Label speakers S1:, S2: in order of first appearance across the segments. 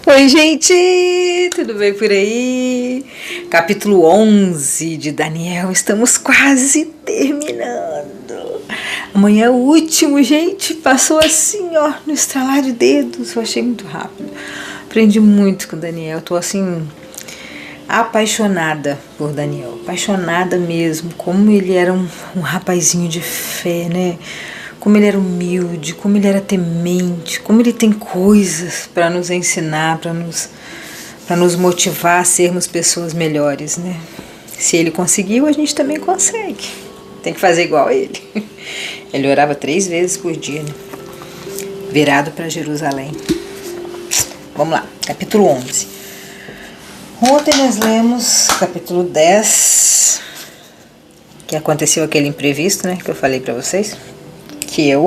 S1: Oi, gente! Tudo bem por aí? Capítulo 11 de Daniel. Estamos quase terminando. Amanhã é o último, gente. Passou assim, ó, no estralar de dedos. Eu achei muito rápido. Aprendi muito com o Daniel. Tô assim, apaixonada por Daniel. Apaixonada mesmo. Como ele era um rapazinho de fé, né? Como ele era humilde, como ele era temente, como ele tem coisas para nos ensinar, para nos motivar a sermos pessoas melhores, né? Se ele conseguiu, a gente também consegue. Tem que fazer igual a ele. Ele orava 3 vezes por dia, né? Virado para Jerusalém. Vamos lá, capítulo 11. Ontem nós lemos capítulo 10, que aconteceu aquele imprevisto, né? Que eu falei para vocês. Que eu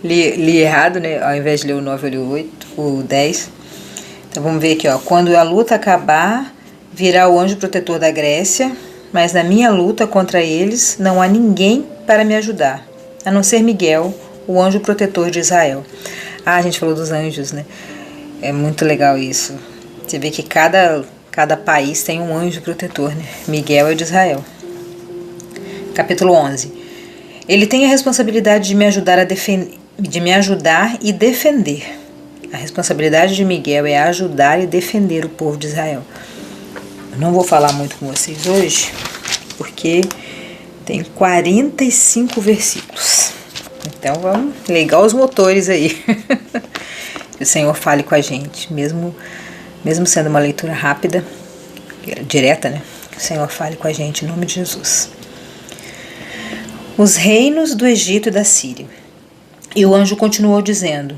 S1: li errado, né? Ao invés de ler o 9, eu li o 8, o 10. Então vamos ver aqui, ó. Quando a luta acabar, virá o anjo protetor da Grécia, mas na minha luta contra eles não há ninguém para me ajudar, a não ser Miguel, o anjo protetor de Israel. Ah, a gente falou dos anjos, né? É muito legal isso. Você vê que cada país tem um anjo protetor, né? Miguel é de Israel. Capítulo 11. Ele tem a responsabilidade de me ajudar e defender. A responsabilidade de Miguel é ajudar e defender o povo de Israel. Eu não vou falar muito com vocês hoje, porque tem 45 versículos. Então vamos ligar os motores aí. Que o Senhor fale com a gente, mesmo sendo uma leitura rápida, direta, né? Que o Senhor fale com a gente em nome de Jesus. Os reinos do Egito e da Síria. E o anjo continuou dizendo: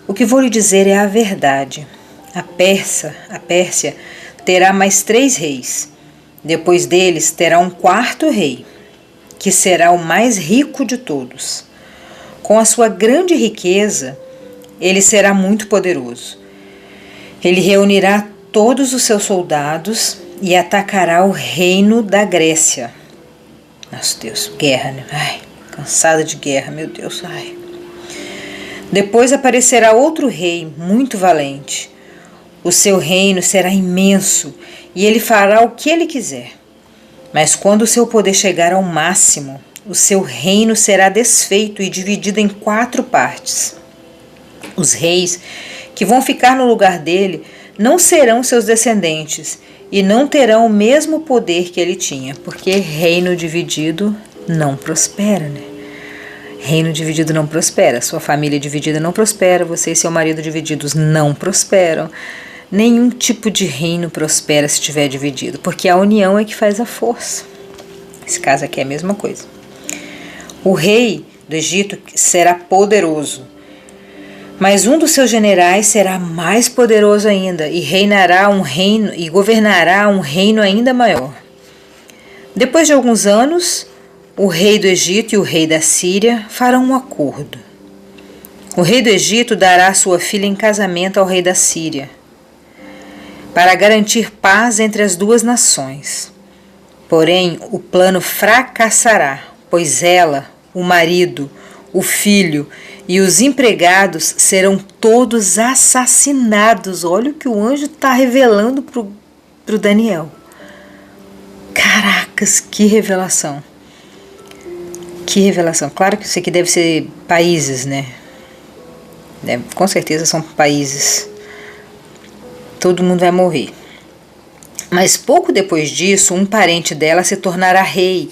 S1: o que vou lhe dizer é a verdade. A Pérsia terá mais 3 reis. Depois deles terá um 4º rei, que será o mais rico de todos. Com a sua grande riqueza, ele será muito poderoso. Ele reunirá todos os seus soldados e atacará o reino da Grécia. Nossa Deus, guerra, né? Ai, cansada de guerra, meu Deus, ai. Depois aparecerá outro rei muito valente. O seu reino será imenso e ele fará o que ele quiser. Mas quando o seu poder chegar ao máximo, o seu reino será desfeito e dividido em 4 partes. Os reis que vão ficar no lugar dele não serão seus descendentes e não terão o mesmo poder que ele tinha, porque reino dividido não prospera, né? Reino dividido não prospera, sua família dividida não prospera, você e seu marido divididos não prosperam. Nenhum tipo de reino prospera se estiver dividido, porque a união é que faz a força. Esse caso aqui é a mesma coisa. O rei do Egito será poderoso, mas um dos seus generais será mais poderoso ainda e governará um reino ainda maior. Depois de alguns anos, o rei do Egito e o rei da Síria farão um acordo. O rei do Egito dará sua filha em casamento ao rei da Síria, para garantir paz entre as 2 nações. Porém, o plano fracassará, pois ela, o marido, o filho e os empregados serão todos assassinados. Olha o que o anjo está revelando pro Daniel. Caracas, que revelação. Que revelação. Claro que isso aqui deve ser países, né? Com certeza são países. Todo mundo vai morrer. Mas pouco depois disso, um parente dela se tornará rei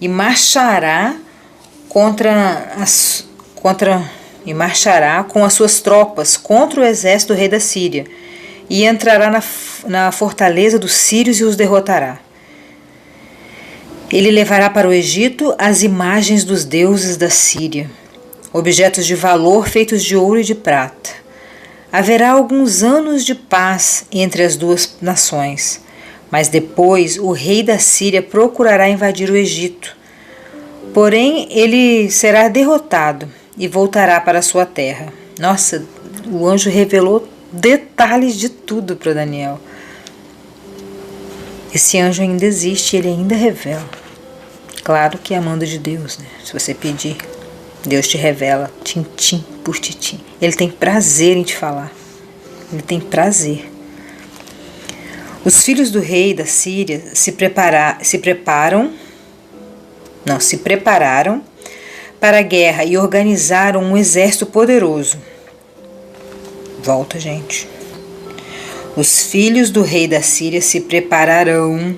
S1: e marchará com as suas tropas contra o exército do rei da Síria e entrará na fortaleza dos sírios e os derrotará. Ele levará para o Egito as imagens dos deuses da Síria, objetos de valor feitos de ouro e de prata. Haverá alguns anos de paz entre as 2 nações, mas depois o rei da Síria procurará invadir o Egito. Porém, ele será derrotado e voltará para a sua terra. Nossa, o anjo revelou detalhes de tudo para Daniel. Esse anjo ainda existe, ele ainda revela. Claro que é amando de Deus, né? Se você pedir, Deus te revela, tintim por tintim. Ele tem prazer em te falar. Ele tem prazer. Os filhos do rei da Síria se prepararam para a guerra e organizaram um exército poderoso. Volta, gente. Os filhos do rei da Síria se prepararão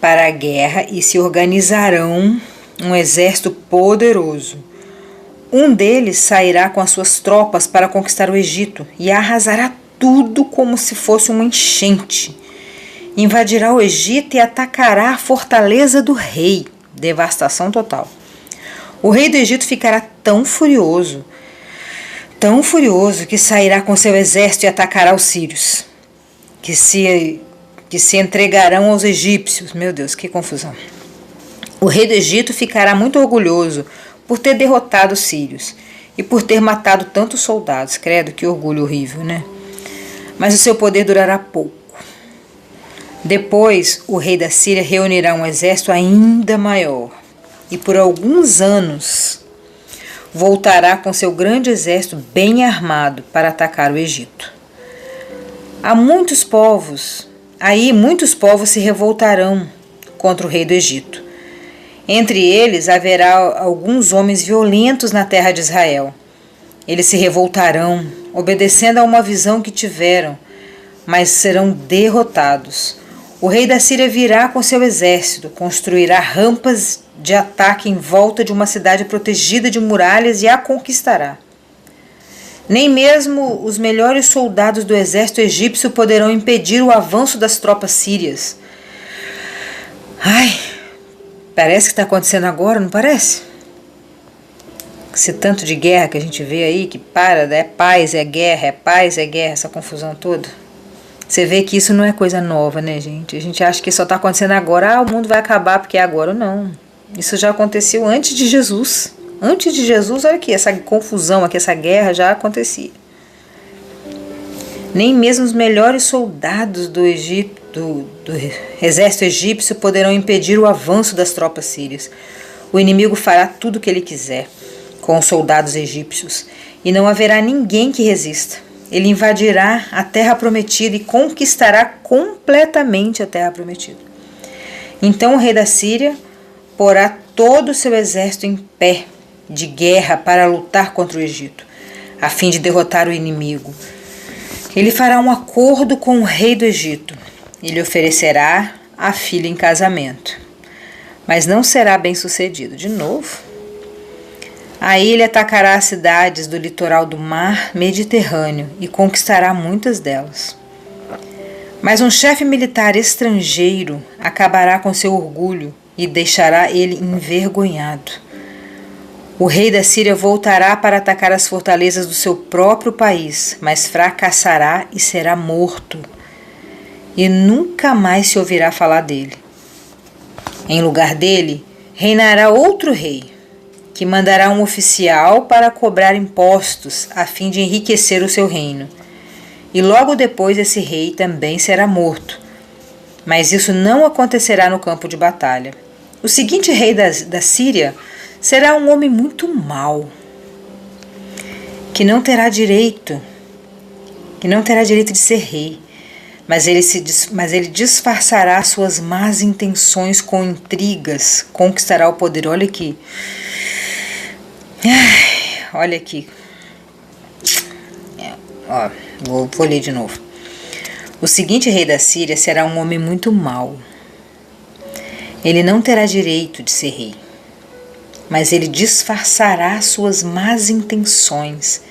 S1: para a guerra e se organizarão um exército poderoso. Um deles sairá com as suas tropas para conquistar o Egito e arrasará tudo como se fosse uma enchente. Invadirá o Egito e atacará a fortaleza do rei. Devastação total. O rei do Egito ficará tão furioso que sairá com seu exército e atacará os sírios, que se entregarão aos egípcios. Meu Deus, que confusão. O rei do Egito ficará muito orgulhoso por ter derrotado os sírios e por ter matado tantos soldados. Credo, que orgulho horrível, né? Mas o seu poder durará pouco. Depois, o rei da Síria reunirá um exército ainda maior e por alguns anos voltará com seu grande exército bem armado para atacar o Egito. Muitos povos se revoltarão contra o rei do Egito. Entre eles haverá alguns homens violentos na terra de Israel. Eles se revoltarão, obedecendo a uma visão que tiveram, mas serão derrotados. O rei da Síria virá com seu exército, construirá rampas de ataque em volta de uma cidade protegida de muralhas e a conquistará. Nem mesmo os melhores soldados do exército egípcio poderão impedir o avanço das tropas sírias. Parece que está acontecendo agora, não parece? Esse tanto de guerra que a gente vê aí, que é paz, é guerra, essa confusão toda. Você vê que isso não é coisa nova, né, gente? A gente acha que só está acontecendo agora, o mundo vai acabar porque é agora. Não. Isso já aconteceu antes de Jesus. Antes de Jesus, olha aqui, essa confusão aqui, essa guerra já acontecia. Nem mesmo os melhores soldados do exército egípcio poderão impedir o avanço das tropas sírias. O inimigo fará tudo o que ele quiser com os soldados egípcios, e não haverá ninguém que resista. Ele invadirá a terra prometida e conquistará completamente a terra prometida. Então o rei da Síria porá todo o seu exército em pé de guerra para lutar contra o Egito, a fim de derrotar o inimigo. Ele fará um acordo com o rei do Egito. Ele oferecerá a filha em casamento, mas não será bem sucedido. De novo. Aí ele atacará as cidades do litoral do mar Mediterrâneo e conquistará muitas delas. Mas um chefe militar estrangeiro acabará com seu orgulho e deixará ele envergonhado. O rei da Síria voltará para atacar as fortalezas do seu próprio país, mas fracassará e será morto. E nunca mais se ouvirá falar dele. Em lugar dele, reinará outro rei, que mandará um oficial para cobrar impostos a fim de enriquecer o seu reino. E logo depois esse rei também será morto. Mas isso não acontecerá no campo de batalha. O seguinte rei da Síria será um homem muito mau, que não terá direito de ser rei, mas ele disfarçará suas más intenções com intrigas, conquistará o poder. Olha aqui. Olha aqui. Vou ler de novo. O seguinte rei da Síria será um homem muito mau. Ele não terá direito de ser rei, mas ele disfarçará suas más intenções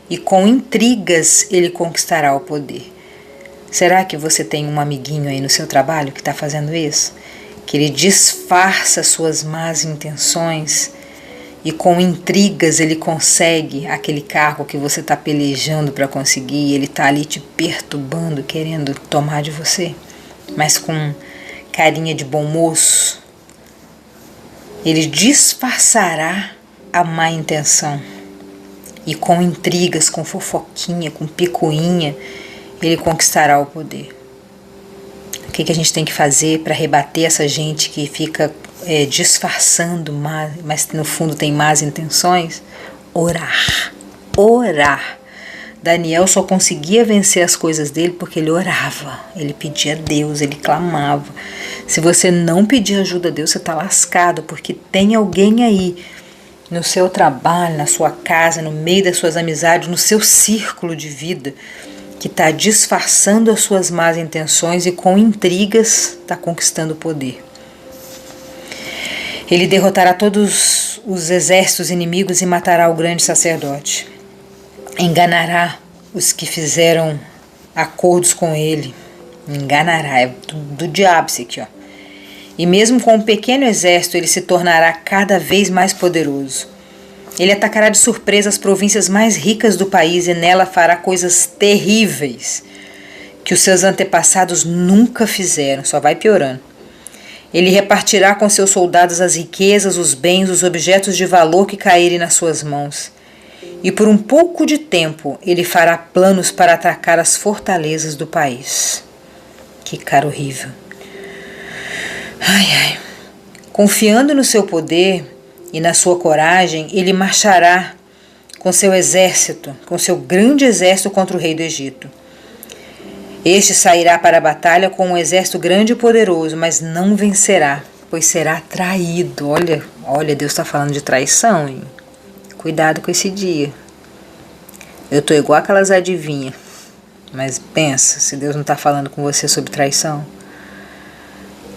S1: e com intrigas ele conquistará o poder. Será que você tem um amiguinho aí no seu trabalho que está fazendo isso? Que ele disfarça suas más intenções e com intrigas ele consegue aquele cargo que você está pelejando para conseguir, ele está ali te perturbando, querendo tomar de você, mas com carinha de bom moço. Ele disfarçará a má intenção e com intrigas, com fofoquinha, com picuinha, ele conquistará o poder. O que a gente tem que fazer para rebater essa gente que fica disfarçando, mas no fundo tem más intenções? Orar. Orar. Daniel só conseguia vencer as coisas dele porque ele orava, ele pedia a Deus, ele clamava. Se você não pedir ajuda a Deus, você está lascado, porque tem alguém aí no seu trabalho, na sua casa, no meio das suas amizades, no seu círculo de vida, que está disfarçando as suas más intenções e com intrigas está conquistando o poder. Ele derrotará todos os exércitos inimigos e matará o grande sacerdote. Enganará os que fizeram acordos com ele. Enganará, é do diabo isso aqui, ó. E mesmo com um pequeno exército, ele se tornará cada vez mais poderoso. Ele atacará de surpresa as províncias mais ricas do país e nela fará coisas terríveis que os seus antepassados nunca fizeram, só vai piorando. Ele repartirá com seus soldados as riquezas, os bens, os objetos de valor que caírem nas suas mãos. E por um pouco de tempo ele fará planos para atacar as fortalezas do país. Que cara horrível. Ai, ai. Confiando no seu poder e na sua coragem, ele marchará com seu exército, com seu grande exército contra o rei do Egito. Este sairá para a batalha com um exército grande e poderoso, mas não vencerá, pois será traído. Olha, Deus está falando de traição, hein? Cuidado com esse dia. Eu estou igual aquelas adivinhas. Mas pensa, se Deus não está falando com você sobre traição.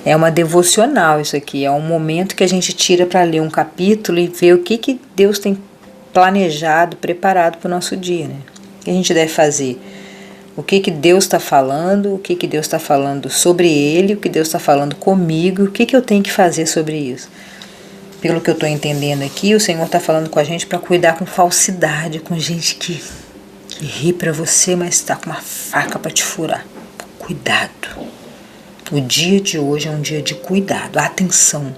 S1: É uma devocional isso aqui. É um momento que a gente tira para ler um capítulo e ver o que Deus tem planejado, preparado para o nosso dia, né? O que a gente deve fazer? O que Deus está falando? O que Deus está falando sobre ele? O que Deus está falando comigo? O que eu tenho que fazer sobre isso? Pelo que eu estou entendendo aqui, o Senhor está falando com a gente para cuidar com falsidade, com gente que ri para você, mas está com uma faca para te furar. Cuidado. O dia de hoje é um dia de cuidado, atenção.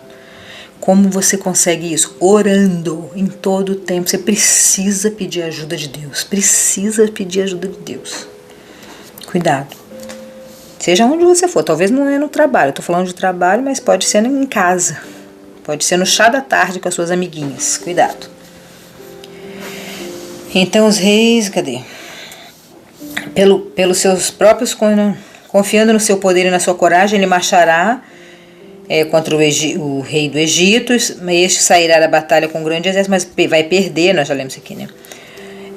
S1: Como você consegue isso? Orando em todo o tempo. Você precisa pedir ajuda de Deus. Precisa pedir ajuda de Deus. Cuidado. Seja onde você for. Talvez não é no trabalho. Eu estou falando de trabalho, mas pode ser em casa. Pode ser no chá da tarde com as suas amiguinhas. Cuidado. Então os reis, cadê? Pelos seus próprios, confiando no seu poder e na sua coragem, ele marchará contra o rei do Egito. Este sairá da batalha com um grande exército, mas vai perder, nós já lemos isso aqui, né?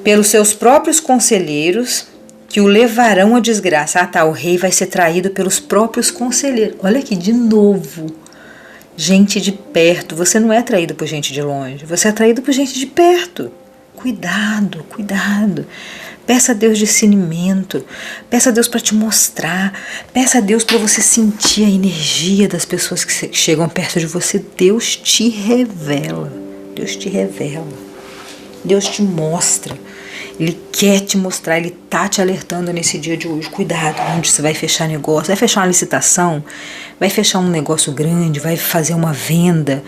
S1: Pelos seus próprios conselheiros, que o levarão à desgraça. O rei vai ser traído pelos próprios conselheiros. Olha aqui, de novo. Gente de perto. Você não é traído por gente de longe. Você é traído por gente de perto. Cuidado, cuidado. Peça a Deus discernimento. Peça a Deus para te mostrar. Peça a Deus para você sentir a energia das pessoas que chegam perto de você. Deus te revela. Deus te revela. Deus te mostra. Ele quer te mostrar, ele tá te alertando nesse dia de hoje. Cuidado, onde você vai fechar negócio, vai fechar uma licitação, vai fechar um negócio grande, vai fazer uma venda.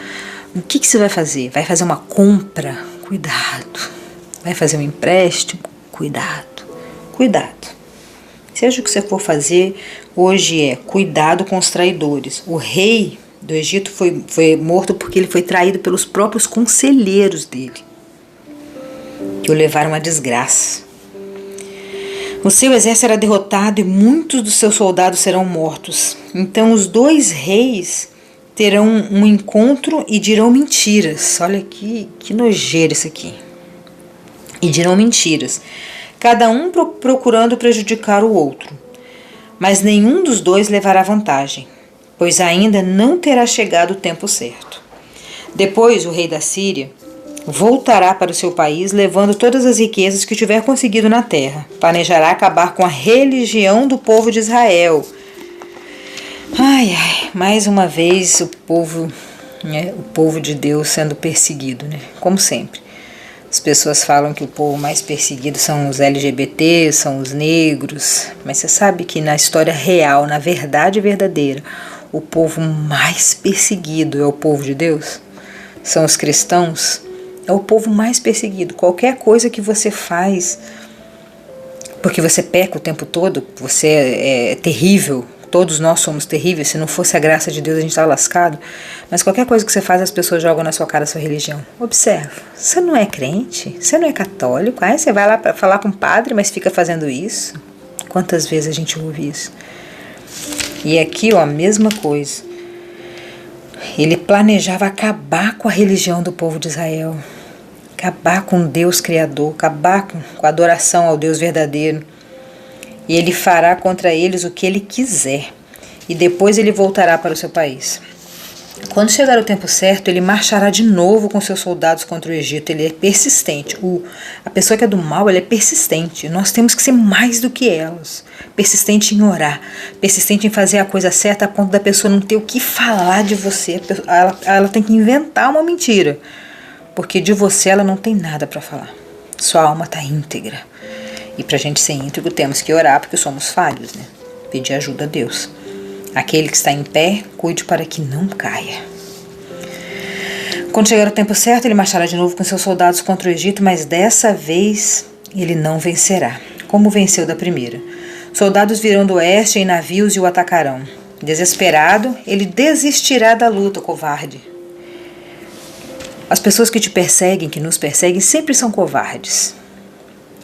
S1: O que você vai fazer? Vai fazer uma compra? Cuidado. Vai fazer um empréstimo? Cuidado. Cuidado. Seja o que você for fazer, hoje cuidado com os traidores. O rei do Egito foi morto porque ele foi traído pelos próprios conselheiros dele, que o levaram à desgraça. O seu exército será derrotado e muitos dos seus soldados serão mortos. Então os dois reis terão um encontro e dirão mentiras. Olha que nojeiro isso aqui. E dirão mentiras, cada um procurando prejudicar o outro. Mas nenhum dos dois levará vantagem, pois ainda não terá chegado o tempo certo. Depois o rei da Síria voltará para o seu país, levando todas as riquezas que tiver conseguido na terra. Planejará acabar com a religião do povo de Israel. Mais uma vez o povo de Deus sendo perseguido, né? Como sempre. As pessoas falam que o povo mais perseguido são os LGBT, são os negros. Mas você sabe que na história real, na verdade verdadeira, o povo mais perseguido é o povo de Deus? São os cristãos? É o povo mais perseguido. Qualquer coisa que você faz, porque você peca o tempo todo, você é terrível, todos nós somos terríveis, se não fosse a graça de Deus a gente estava lascado, mas qualquer coisa que você faz as pessoas jogam na sua cara a sua religião. Observa, você não é crente, você não é católico, aí você vai lá para falar com o padre, mas fica fazendo isso. Quantas vezes a gente ouve isso? E aqui, ó, a mesma coisa. Ele planejava acabar com a religião do povo de Israel, acabar com Deus Criador, acabar com a adoração ao Deus verdadeiro. E ele fará contra eles o que ele quiser, e depois ele voltará para o seu país. Quando chegar o tempo certo, ele marchará de novo com seus soldados contra o Egito. Ele é persistente. A pessoa que é do mal, ela é persistente. Nós temos que ser mais do que elas. Persistente em orar, persistente em fazer a coisa certa a ponto da pessoa não ter o que falar de você. Ela tem que inventar uma mentira, porque de você ela não tem nada para falar. Sua alma está íntegra. E para a gente ser íntegro temos que orar, porque somos falhos, né? Pedir ajuda a Deus. Aquele que está em pé, cuide para que não caia. Quando chegar o tempo certo, ele marchará de novo com seus soldados contra o Egito, mas dessa vez ele não vencerá, como venceu da primeira. Soldados virão do oeste em navios e o atacarão. Desesperado, ele desistirá da luta, covarde. As pessoas que te perseguem, que nos perseguem, sempre são covardes.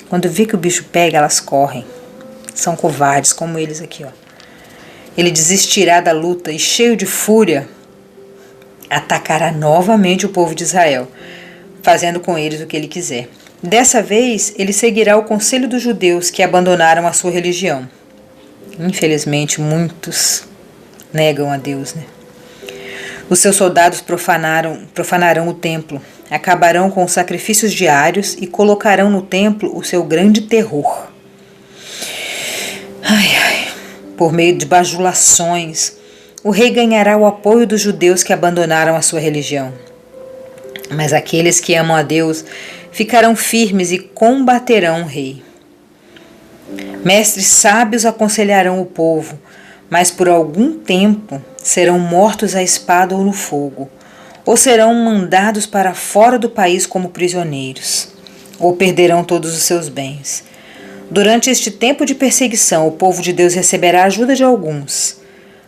S1: Quando vê que o bicho pega, elas correm. São covardes, como eles aqui, ó. Ele desistirá da luta e, cheio de fúria, atacará novamente o povo de Israel, fazendo com eles o que ele quiser. Dessa vez, ele seguirá o conselho dos judeus que abandonaram a sua religião. Infelizmente, muitos negam a Deus, né? Os seus soldados profanarão o templo, acabarão com os sacrifícios diários e colocarão no templo o seu grande terror. Por meio de bajulações, o rei ganhará o apoio dos judeus que abandonaram a sua religião. Mas aqueles que amam a Deus ficarão firmes e combaterão o rei. Mestres sábios aconselharão o povo, mas por algum tempo serão mortos à espada ou no fogo, ou serão mandados para fora do país como prisioneiros, ou perderão todos os seus bens. Durante este tempo de perseguição, o povo de Deus receberá a ajuda de alguns,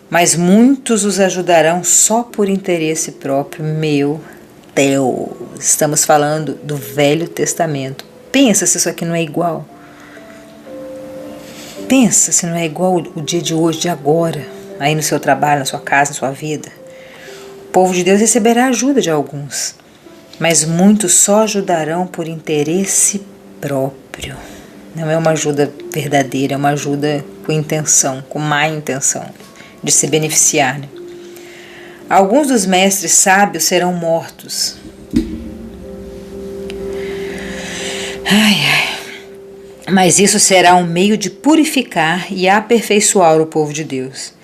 S1: mas muitos os ajudarão só por interesse próprio. Meu Deus, estamos falando do Velho Testamento. Pensa se isso aqui não é igual. Pensa se não é igual o dia de hoje, de agora, aí no seu trabalho, na sua casa, na sua vida. O povo de Deus receberá a ajuda de alguns, mas muitos só ajudarão por interesse próprio. Não é uma ajuda verdadeira, é uma ajuda com intenção, com má intenção, de se beneficiar, né? Alguns dos mestres sábios serão mortos. Mas isso será um meio de purificar e aperfeiçoar o povo de Deus.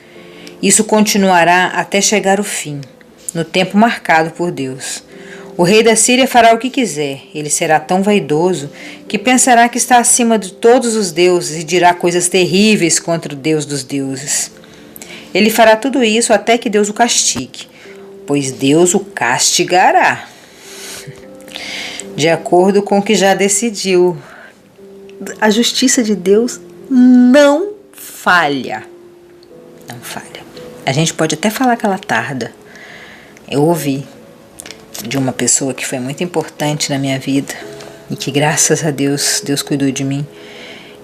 S1: Isso continuará até chegar o fim, no tempo marcado por Deus. O rei da Síria fará o que quiser. Ele será tão vaidoso que pensará que está acima de todos os deuses e dirá coisas terríveis contra o Deus dos deuses. Ele fará tudo isso até que Deus o castigue, pois Deus o castigará, de acordo com o que já decidiu. A justiça de Deus não falha. Não falha. A gente pode até falar que ela tarda. Eu ouvi de uma pessoa que foi muito importante na minha vida e que, graças a Deus, Deus cuidou de mim.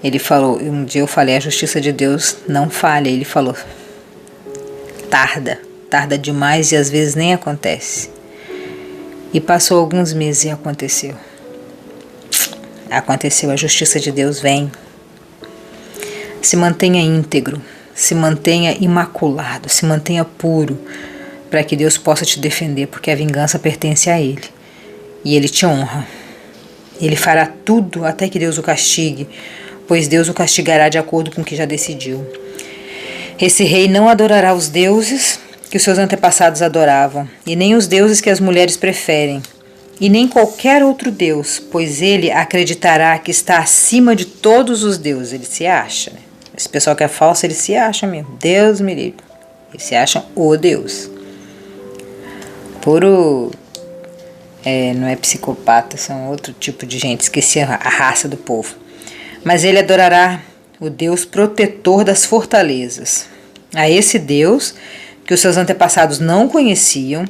S1: Ele falou, um dia eu falei, a justiça de Deus não falha. Ele falou, tarda demais e às vezes nem acontece. E passou alguns meses e aconteceu. Aconteceu, a justiça de Deus vem. Se mantenha íntegro, se mantenha imaculado, se mantenha puro, para que Deus possa te defender, porque a vingança pertence a Ele. E Ele te honra. Ele fará tudo até que Deus o castigue, pois Deus o castigará de acordo com o que já decidiu. Esse rei não adorará os deuses que os seus antepassados adoravam, e nem os deuses que as mulheres preferem, e nem qualquer outro Deus, pois ele acreditará que está acima de todos os deuses. Ele se acha, né? Esse pessoal que é falso, ele se acha mesmo. Deus me livre. Eles se acham o Deus. Puro... não é psicopata, são outro tipo de gente. Esqueci a raça do povo. Mas ele adorará o Deus protetor das fortalezas. a esse Deus que os seus antepassados não conheciam.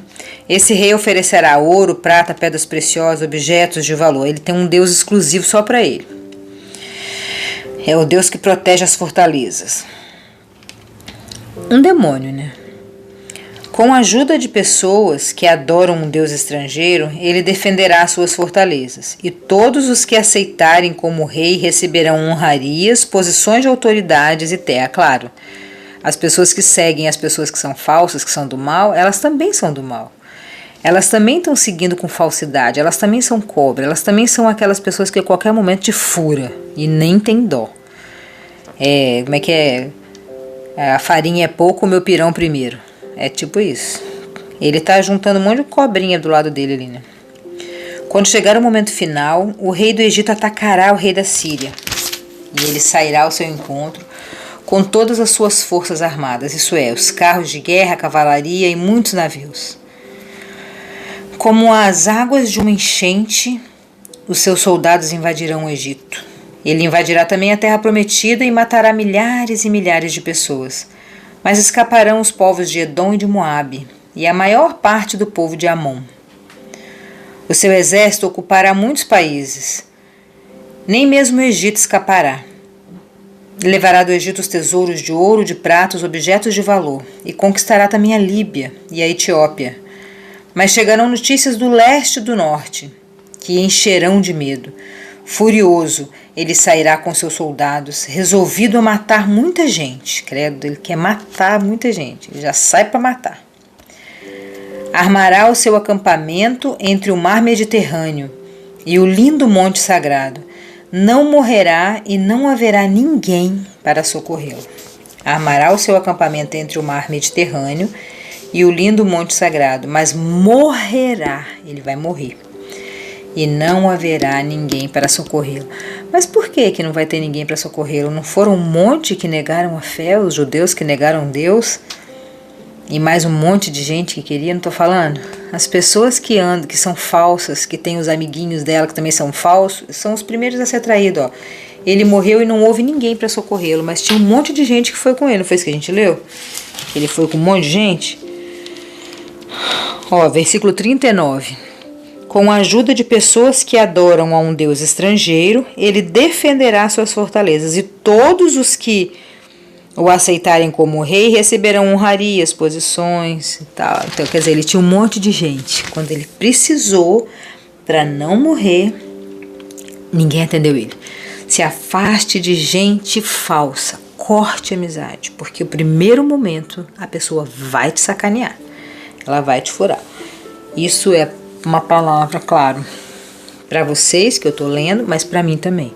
S1: Esse rei oferecerá ouro, prata, pedras preciosas, objetos de valor. Ele tem um Deus exclusivo só para ele. É o Deus que protege as fortalezas. Um demônio, né? Com a ajuda de pessoas que adoram um Deus estrangeiro, ele defenderá suas fortalezas. E todos os que aceitarem como rei receberão honrarias, posições de autoridades e terra. Claro, as pessoas que seguem as pessoas que são falsas, que são do mal, elas também são do mal. Elas também estão seguindo com falsidade, elas também são cobra, elas também são aquelas pessoas que a qualquer momento te fura e nem tem dó. Como é que é? A farinha é pouco, o meu pirão primeiro. É tipo isso. Ele está juntando um monte de cobrinha do lado dele ali, né? Quando chegar o momento final, o rei do Egito atacará o rei da Síria. E ele sairá ao seu encontro com todas as suas forças armadas, isso é, os carros de guerra, a cavalaria e muitos navios. Como as águas de uma enchente, os seus soldados invadirão o Egito. Ele invadirá também a terra prometida e matará milhares e milhares de pessoas. Mas escaparão os povos de Edom e de Moabe, e a maior parte do povo de Amon. O seu exército ocupará muitos países. Nem mesmo o Egito escapará. Levará do Egito os tesouros de ouro, de prata, os objetos de valor, e conquistará também a Líbia e a Etiópia. Mas chegarão notícias do leste e do norte, que encherão de medo. Furioso, ele sairá com seus soldados, resolvido a matar muita gente. Credo, ele quer matar muita gente, ele já sai para matar. Armará o seu acampamento entre o mar Mediterrâneo e o lindo monte sagrado. Não morrerá e não haverá ninguém para socorrê-lo. Armará o seu acampamento entre o mar Mediterrâneo e o lindo monte sagrado, mas morrerá, ele vai morrer. E não haverá ninguém para socorrê-lo. Mas por que não vai ter ninguém para socorrê-lo? Não foram um monte que negaram a fé, os judeus que negaram Deus? E mais um monte de gente que queria, não estou falando? As pessoas que andam, que são falsas, que têm os amiguinhos dela que também são falsos, são os primeiros a ser traídos. Ó. Ele morreu e não houve ninguém para socorrê-lo, mas tinha um monte de gente que foi com ele. Não foi isso que a gente leu? Ele foi com um monte de gente? Ó, versículo 39. Com a ajuda de pessoas que adoram a um Deus estrangeiro, ele defenderá suas fortalezas, e todos os que o aceitarem como rei receberão honrarias, posições e tal. Então, quer dizer, ele tinha um monte de gente. Quando ele precisou, para não morrer, ninguém atendeu ele. Se afaste de gente falsa, corte a amizade, porque o primeiro momento a pessoa vai te sacanear, ela vai te furar. Isso é uma palavra, claro, para vocês que eu estou lendo, mas para mim também.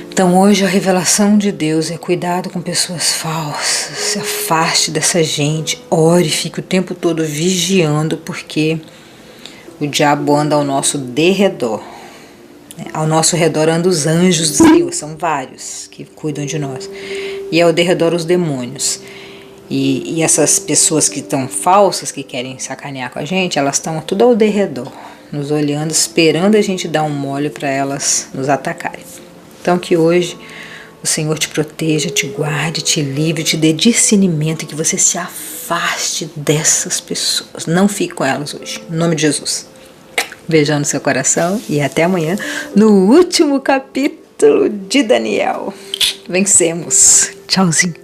S1: Então hoje a revelação de Deus é cuidado com pessoas falsas, se afaste dessa gente, ore, fique o tempo todo vigiando, porque o diabo anda ao nosso derredor. Ao nosso redor andam os anjos do Senhor, são vários que cuidam de nós, e ao derredor os demônios. E essas pessoas que estão falsas, que querem sacanear com a gente, elas estão tudo ao derredor, nos olhando, esperando a gente dar um mole para elas nos atacarem. Então que hoje o Senhor te proteja, te guarde, te livre, te dê discernimento e que você se afaste dessas pessoas. Não fique com elas hoje, em nome de Jesus. Beijão no seu coração e até amanhã no último capítulo de Daniel. Vencemos. Tchauzinho.